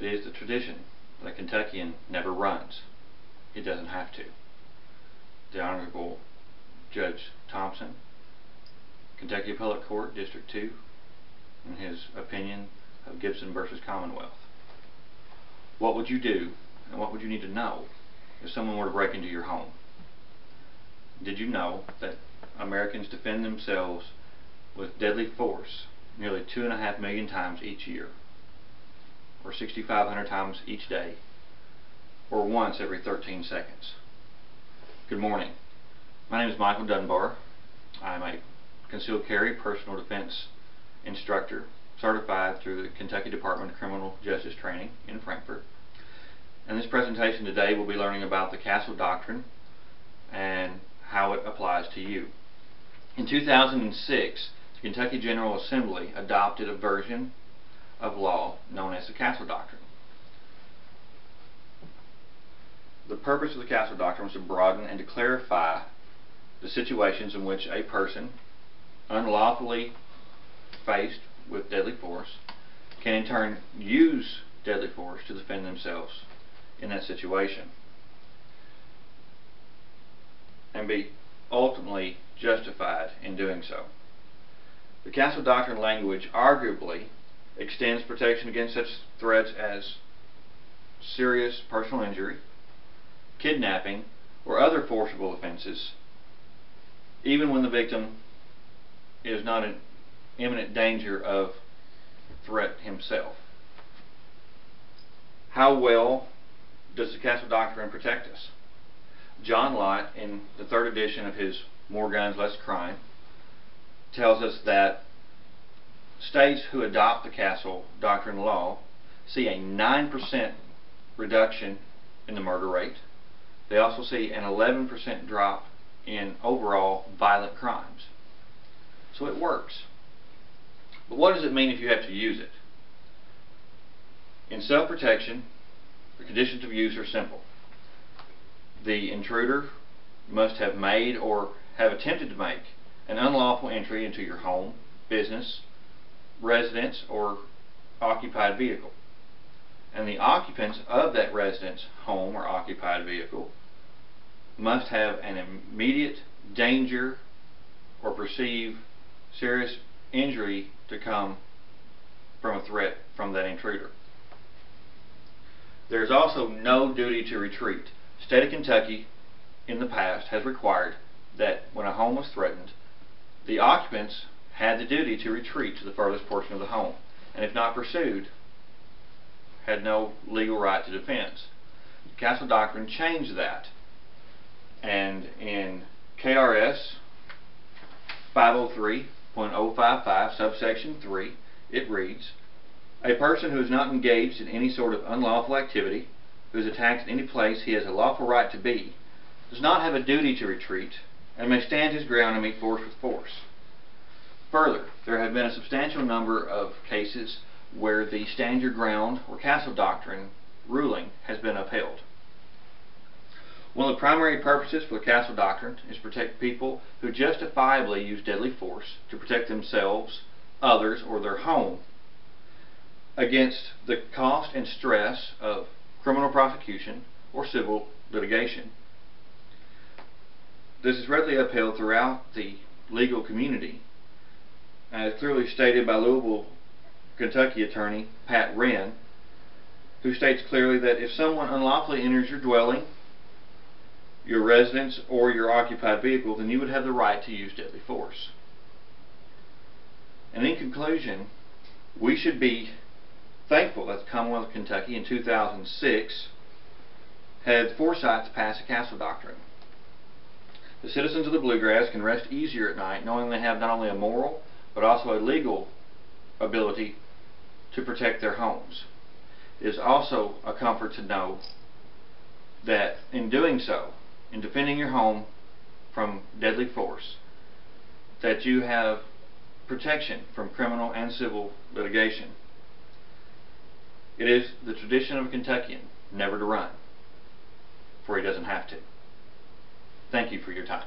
It is the tradition that a Kentuckian never runs. He doesn't have to. The Honorable Judge Thompson, Kentucky Appellate Court, District 2, in his opinion of Gibson versus Commonwealth. What would you do, and what would you need to know if someone were to break into your home? Did you know that Americans defend themselves with deadly force nearly 2.5 million times each year, or 6,500 times each day, or once every 13 seconds? Good morning. My name is Michael Dunbar. I'm a concealed carry personal defense instructor certified through the Kentucky Department of Criminal Justice Training in Frankfort. In this presentation today we'll be learning about the Castle Doctrine and how it applies to you. In 2006, the Kentucky General Assembly adopted a version of law known as the Castle Doctrine. The purpose of the Castle Doctrine was to broaden and to clarify the situations in which a person unlawfully faced with deadly force can in turn use deadly force to defend themselves in that situation and be ultimately justified in doing so. The Castle Doctrine language arguably extends protection against such threats as serious personal injury, kidnapping, or other forcible offenses, even when the victim is not in imminent danger of threat himself. How well does the Castle Doctrine protect us? John Lott, in the 3rd edition of his More Guns, Less Crime, tells us that states who adopt the Castle Doctrine law see a 9% reduction in the murder rate. They also see an 11% drop in overall violent crimes. So it works. But what does it mean if you have to use it? In self-protection, the conditions of use are simple. The intruder must have made or have attempted to make an unlawful entry into your home, business, residence, or occupied vehicle. And the occupants of that residence, home, or occupied vehicle must have an immediate danger or perceive serious injury to come from a threat from that intruder. There is also no duty to retreat. The state of Kentucky in the past has required that when a home was threatened, the occupants had the duty to retreat to the furthest portion of the home, and if not pursued, had no legal right to defense. The Castle Doctrine changed that, and in KRS 503.055 subsection 3 it reads, "A person who is not engaged in any sort of unlawful activity, who is attacked in any place he has a lawful right to be, does not have a duty to retreat, and may stand his ground and meet force with force." Further, there have been a substantial number of cases where the stand your ground or Castle Doctrine ruling has been upheld. One of the primary purposes for the Castle Doctrine is to protect people who justifiably use deadly force to protect themselves, others, or their home against the cost and stress of criminal prosecution or civil litigation. This is readily upheld throughout the legal community, as clearly stated by Louisville, Kentucky attorney Pat Wren, who states clearly that if someone unlawfully enters your dwelling, your residence, or your occupied vehicle, then you would have the right to use deadly force. And in conclusion, we should be thankful that the Commonwealth of Kentucky in 2006 had foresight to pass a Castle Doctrine. The citizens of the Bluegrass can rest easier at night knowing they have not only a moral but also a legal ability to protect their homes. It is also a comfort to know that in doing so, in defending your home from deadly force, that you have protection from criminal and civil litigation. It is the tradition of a Kentuckian never to run, for he doesn't have to. Thank you for your time.